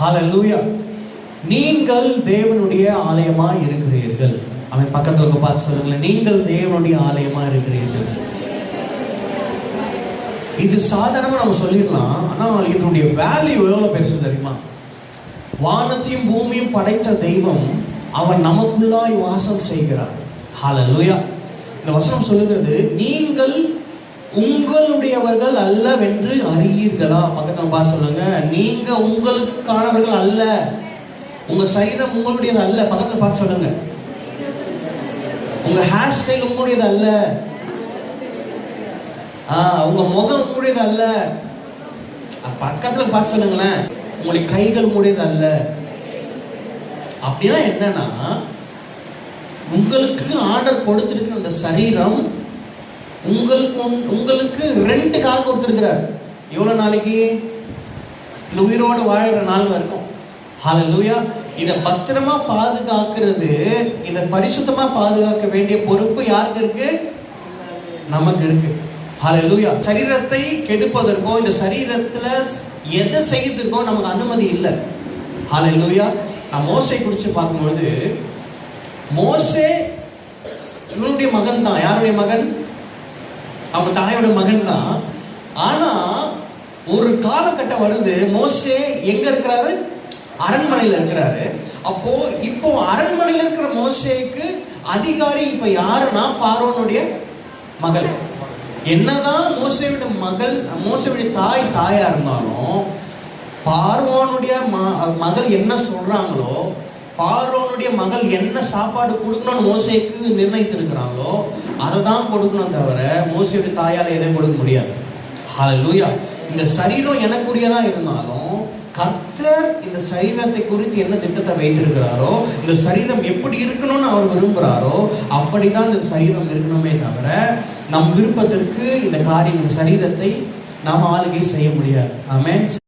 ஹல்லேலூயா. நீங்கள் தேவனுடைய ஆலயமாய் இருக்கிறீர்கள். அவன் பக்கத்துல பார்த்து சொல்லுங்களேன், நீங்கள் தேவனுடைய ஆலயமா இருக்கிறீர்கள். இது சாதாரணமா நம்ம சொல்லிடலாம், ஆனால் இதனுடைய வேல்யூ எவ்வளவு பெருசு தெரியுமா? வானத்தையும் பூமியும் படைத்த தெய்வம் அவன் நமக்குள்ளாய் வாசம் செய்கிறார். ஹல்லேலூயா. இந்த வசனம் சொல்லுகிறது, நீங்கள் உங்களுடையவர்கள் அல்லவென்று அறியீர்களா? பக்கத்துல பார்த்து சொல்லுங்க, நீங்க உங்களுக்கானவர்கள் அல்ல. உங்க சரீரம் உங்களுடையது அல்ல. பக்கத்துல பார்த்து சொல்லுங்க, உங்க ஹேர் ஸ்டைல் உங்களுடையது அல்ல. உங்க முகம் உங்களுடையது அல்ல. பக்கத்துல பார்த்து சொல்லுங்களேன், உங்களுடைய கைகள் உங்களுடையது அல்ல. அப்படின்னா என்னன்னா, உங்களுக்கு ஆர்டர் கொடுத்திருக்கிற அந்த சரீரம் உங்களுக்கு ரெண்டுக்காக கொடுத்திருக்கிறார். எவ்வளவு நாளைக்கு? இந்த உயிரோடு வாழ்கிற நாள் வரைக்கும். ஹல்லேலூயா. இதை பத்திரமா பாதுகாக்கிறது, இதை பரிசுத்தமா பாதுகாக்க வேண்டிய பொறுப்பு யாருக்கு இருக்கு? நமக்கு இருக்கு. ஹல்லேலூயா. சரீரத்தை கெடுப்பதற்கோ இந்த சரீரத்துல எதை செய்யறதுக்கோ நமக்கு அனுமதி இல்லை. ஹல்லேலூயா. நான் மோசே குறித்து பார்க்கும்போது, மோசே இவனுடைய மகன் தான். யாருடைய மகன்? அவன் தாயோட மகன் தான். ஆனா ஒரு காலகட்டம் வருது, மோசே எங்க இருக்கிறாரு? அரண்மனையில் இருக்கிறாரு. அப்போ இப்போ அரண்மனையில் இருக்கிற மோசேக்கு அதிகாரி இப்ப யாருன்னா பார்வோனுடைய மகள். என்னதான் மோசேவுடைய தாயா இருந்தாலும், பார்வோனுடைய மகள் என்ன சொல்றாங்களோ, பார்வோனுடைய மகள் என்ன சாப்பாடு கொடுக்கணும்னு மோசேக்கு நிர்ணயித்திருக்கிறாங்களோ அதை தான் கொடுக்கணும், தவிர மோசேவுடைய தாயால எதையும் கொடுக்க முடியாது. ஹல்லேலூயா. இந்த சரீரம் எனக்குரியதா இருந்தாலும் கர்த்தர் இந்த சரீரத்தை குறித்து என்ன திட்டத்தை வைத்திருக்கிறாரோ, இந்த சரீரம் எப்படி இருக்கணும்னு அவர் விரும்புகிறாரோ அப்படிதான் இந்த சரீரம் இருக்கணுமே தவிர நம் விருப்பத்திற்கு இந்த காரியம், இந்த சரீரத்தை நாம் ஆளுகை செய்ய முடியாது. ஆமென்.